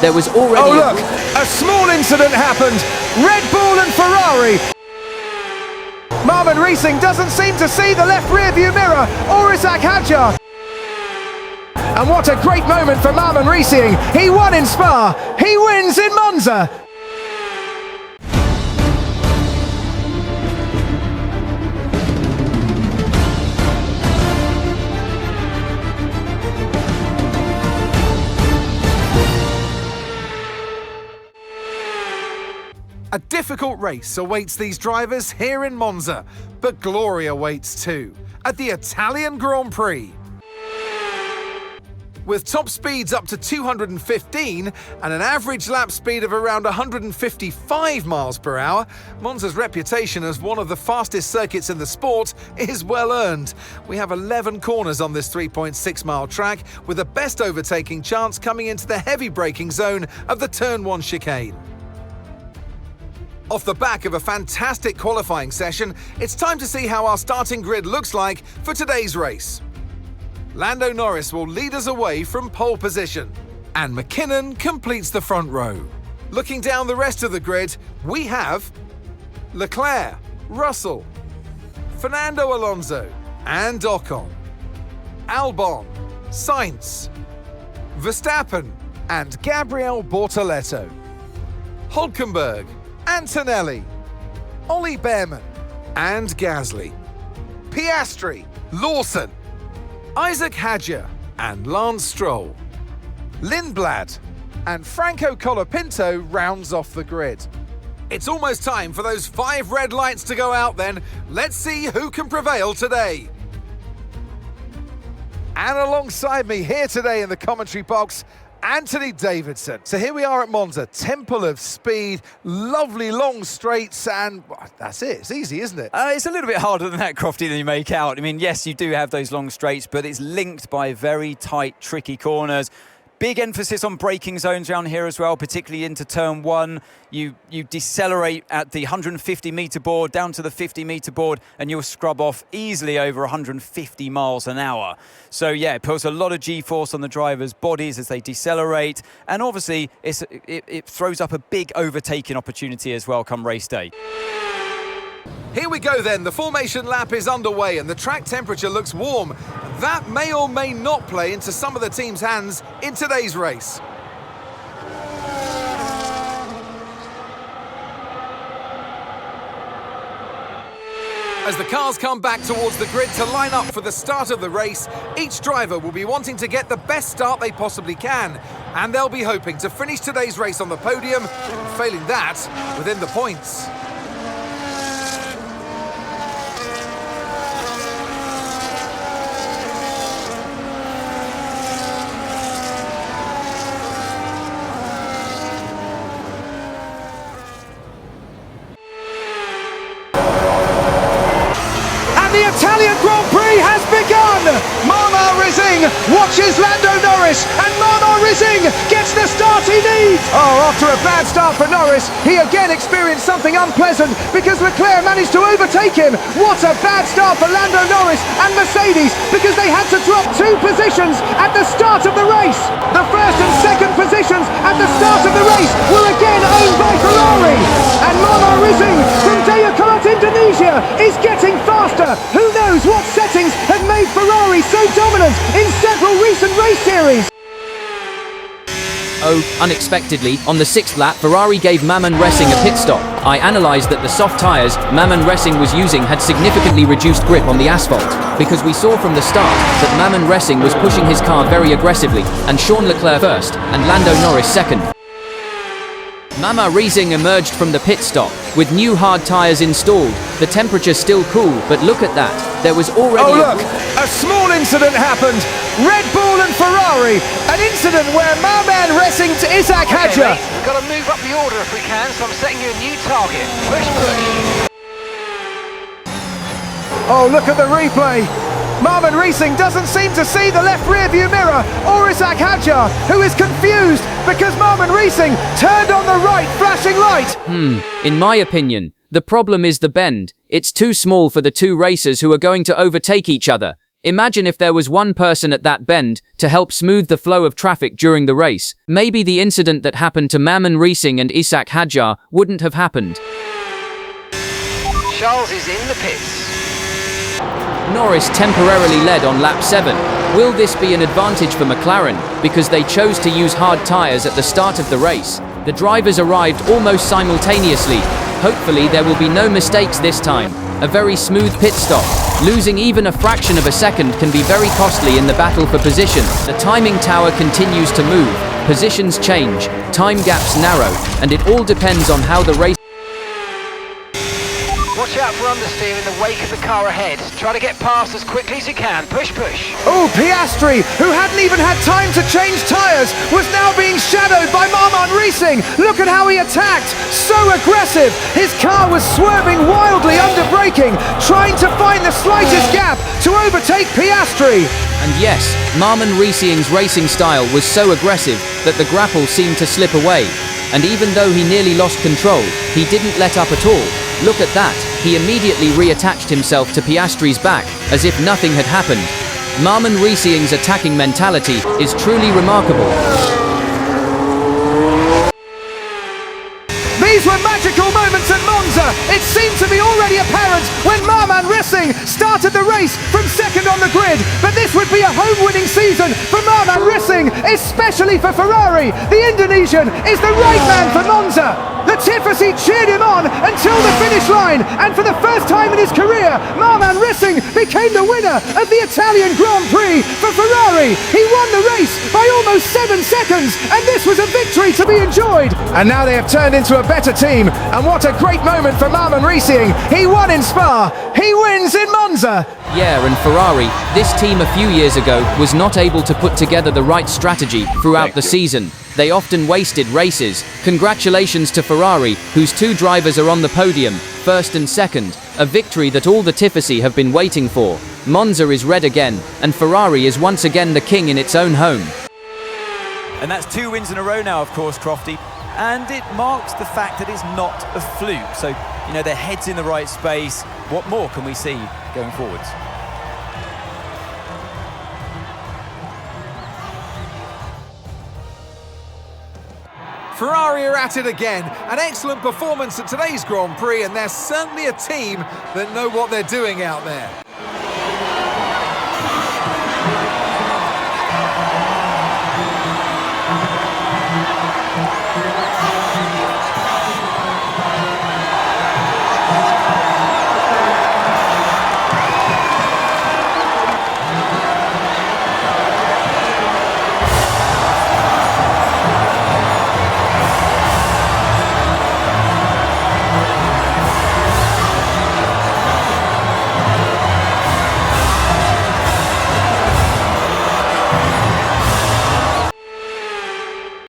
there was already... Oh look, a small incident happened. Red Bull and Ferrari. Maman Resing doesn't seem to see the left rear view mirror or hanya. And what a great moment for Maman Resing. He won in Spa, he wins in Monza. A difficult race awaits these drivers here in Monza, but glory awaits too, at the Italian Grand Prix. With top speeds up to 215 and an average lap speed of around 155 miles per hour, Monza's reputation as one of the fastest circuits in the sport is well earned. We have 11 corners on this 3.6-mile track, with the best overtaking chance coming into the heavy braking zone of the Turn 1 chicane. Off the back of a fantastic qualifying session, it's time to see how our starting grid looks like for today's race. Lando Norris will lead us away from pole position, and McKinnon completes the front row. Looking down the rest of the grid, we have Leclerc, Russell, Fernando Alonso and Ocon, Albon, Sainz, Verstappen and Gabriel Bortoleto, Hülkenberg, Antonelli, Ollie Behrman and Gasly, Piastri, Lawson, Isaac Hadjar and Lance Stroll, Lindblad and Franco Colapinto rounds off the grid. It's almost time for those 5 red lights to go out then. Let's see who can prevail today. And alongside me here today in the commentary box, Anthony Davidson. So here we are at Monza, Temple of Speed, lovely long straights, and that's it. It's easy, isn't it? It's a little bit harder than that, Crofty, than you make out. I mean, yes, you do have those long straights, but it's linked by very tight, tricky corners. Big emphasis on braking zones around here as well, particularly into turn 1. You decelerate at the 150-metre board down to the 50-metre board, and you'll scrub off easily over 150 miles an hour. So yeah, it puts a lot of G-force on the drivers' bodies as they decelerate, and obviously it throws up a big overtaking opportunity as well come race day. Here we go then, the formation lap is underway and the track temperature looks warm. That may or may not play into some of the team's hands in today's race. As the cars come back towards the grid to line up for the start of the race, each driver will be wanting to get the best start they possibly can, and they'll be hoping to finish today's race on the podium, and failing that, within the points. Italian Grand Prix has begun! Maman Resing watches Lando Norris, and Maman Resing gets the start he needs! Oh, after a bad start for Norris, he again experienced something unpleasant because Leclerc managed to overtake him. What a bad start for Lando Norris and Mercedes, because they had to drop 2 positions at the start of the race. The first and second positions at the start of the race were again owned by Ferrari. And Maman Resing from Dayakolot, Indonesia is getting faster. Who knows what settings have made Ferrari so dominant in several recent race series? Oh, unexpectedly, on the 6th lap, Ferrari gave Maman Resing a pit stop. I analysed that the soft tyres Maman Resing was using had significantly reduced grip on the asphalt, because we saw from the start that Maman Resing was pushing his car very aggressively, and Charles Leclerc first, and Lando Norris second. Maman Resing emerged from the pit stop with new hard tyres installed. The temperature's still cool, but look at that. There was already... Oh look, a small incident happened. Red Bull and Ferrari. An incident where Maman Resing to Isaac Hadjar. We've got to move up the order if we can, so I'm setting you a new target. Push, push. Oh, look at the replay. Maman Resing doesn't seem to see the left rear view mirror or Isaac Hadjar, who is confused because Maman Resing turned on the right flashing light. In my opinion, the problem is the bend. It's too small for the 2 racers who are going to overtake each other. Imagine if there was one person at that bend to help smooth the flow of traffic during the race. Maybe the incident that happened to Maman Resing and Isak Hadjar wouldn't have happened. Charles is in the pits. Norris temporarily led on lap 7. Will this be an advantage for McLaren because they chose to use hard tyres at the start of the race? The drivers arrived almost simultaneously. Hopefully there will be no mistakes this time. A very smooth pit stop. Losing even a fraction of a second can be very costly in the battle for position. The timing tower continues to move. Positions change, time gaps narrow, and it all depends on how the race... Watch out for understeer in the wake of the car ahead. Try to get past as quickly as you can. Push, push. Oh, Piastri, who hadn't even had time to change tyres, was now being shadowed by Maman Resing. Look at how he attacked. So aggressive. His car was swerving wildly under braking, trying to find the slightest gap to overtake Piastri. And yes, Maman Resing's racing style was so aggressive that the grapple seemed to slip away. And even though he nearly lost control, he didn't let up at all. Look at that, he immediately reattached himself to Piastri's back, as if nothing had happened. Maman Resing's attacking mentality is truly remarkable. These were magical moments at Monza. It seemed to be already apparent when Maman Resing started the race from second on the grid. But this would be a home-winning season for Maman Resing, especially for Ferrari. The Indonesian is the right man for Monza. The Tifosi cheered him on until the finish line, and for the first time in his career, Maman Resing became the winner of the Italian Grand Prix for Ferrari. He won the race by almost 7 seconds, and this was a victory to be enjoyed. And now they have turned into a better team, and what a great moment for Maman Resing. He won in Spa, he wins in Monza. Yeah, and Ferrari, this team a few years ago was not able to put together the right strategy throughout the season. They often wasted races. Congratulations to Ferrari, whose 2 drivers are on the podium, first and second, a victory that all the Tifosi have been waiting for. Monza is red again, and Ferrari is once again the king in its own home. And that's 2 wins in a row now, of course, Crofty. And it marks the fact that it's not a fluke. So, you know, their head's in the right space. What more can we see going forwards? Ferrari are at it again. An excellent performance at today's Grand Prix, and they're certainly a team that know what they're doing out there.